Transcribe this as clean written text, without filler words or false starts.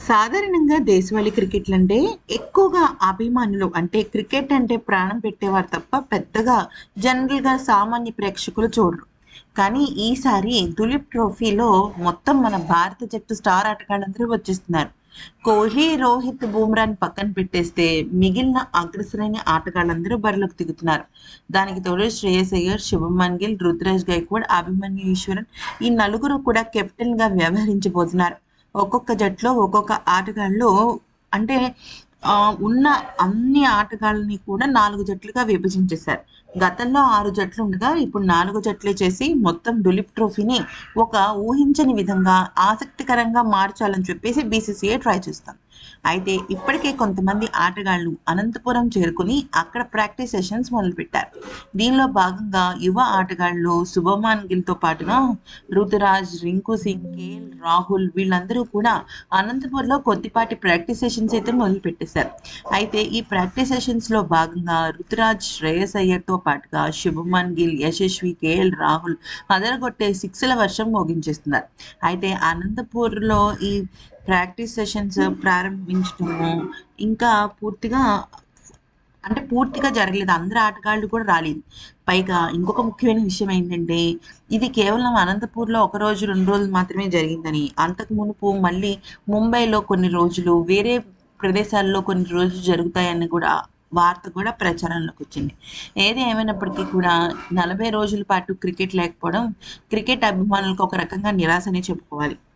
సాధారణంగా దేశవాళీ క్రికెట్లంటే ఎక్కువగా అభిమానులు అంటే క్రికెట్ అంటే ప్రాణం పెట్టేవారు తప్ప పెద్దగా జనరల్‌గా సామాన్య ప్రేక్షకులు చూడరు. కానీ ఈసారి దులీప్ ట్రోఫీలో మొత్తం మన భారత జట్టు స్టార్ ఆటగాళ్ళందరూ వచ్చేస్తున్నారు. కోహ్లీ, రోహిత్, బూమ్రాని పక్కన పెట్టేస్తే మిగిలిన అగ్రశ్రేణి ఆటగాళ్ళందరూ బరిలోకి దిగుతున్నారు. దానికి తోడు శ్రేయస్ అయ్యర్, శుభమన్ గిల్, రుతురాజ్ గైక్వాడ్, అభిమన్యు ఈశ్వరన్ ఈ నలుగురు కూడా కెప్టెన్‌గా వ్యవహరించబోతున్నారు. ఒక్కొక్క జట్టులో ఒక్కొక్క ఆటగాళ్ళు అంటే ఉన్న అన్ని ఆటగాళ్ళని కూడా 4 జట్లుగా విభజించేశారు. గతంలో 6 జట్లు ఉండగా ఇప్పుడు 4 జట్లే చేసి మొత్తం దులీప్ ట్రోఫీని ఒక ఊహించని విధంగా ఆసక్తికరంగా మార్చాలని చెప్పేసి బీసీసీఐ ట్రై చేస్తుంది. అయితే ఇప్పటికే కొంతమంది ఆటగాళ్ళు అనంతపురం చేరుకుని అక్కడ ప్రాక్టీస్ సెషన్స్ మొదలుపెట్టారు. దీనిలో భాగంగా యువ ఆటగాళ్ళు శుభమాన్ గిల్‌తో పాటుగా రుతురాజ్, రింకు సింగ్, కేఎల్ రాహుల్ వీళ్ళందరూ కూడా అనంతపూర్‌లో కొద్దిపాటి ప్రాక్టీస్ సెషన్స్ అయితే మొదలుపెట్టేశారు. అయితే ఈ ప్రాక్టీస్ సెషన్స్‌లో భాగంగా రుతురాజ్, శ్రేయస్ అయ్యర్‌తో పాటుగా శుభమన్ గిల్, యశస్వి, కేఎల్ రాహుల్ అదరగొట్టే సిక్స్‌ల వర్షం మోగించేస్తున్నారు. అయితే అనంతపూర్‌లో ఈ ప్రాక్టీస్ సెషన్స్ ప్రారంభించడము ఇంకా పూర్తిగా పూర్తిగా జరగలేదు. అందరు ఆటగాళ్ళు కూడా రాలేదు. పైగా ఇంకొక ముఖ్యమైన విషయం ఏంటంటే, ఇది కేవలం అనంతపూర్‌లో ఒక రోజు, 2 రోజులు మాత్రమే జరిగిందని, అంతకు మునుపు మళ్ళీ ముంబైలో కొన్ని రోజులు, వేరే ప్రదేశాల్లో కొన్ని రోజులు జరుగుతాయని కూడా వార్త కూడా ప్రచారంలోకొచ్చింది. ఏది ఏమైనప్పటికీ కూడా 40 రోజుల పాటు క్రికెట్ లేకపోవడం క్రికెట్ అభిమానులకు ఒక రకంగా నిరాశనే చెప్పుకోవాలి.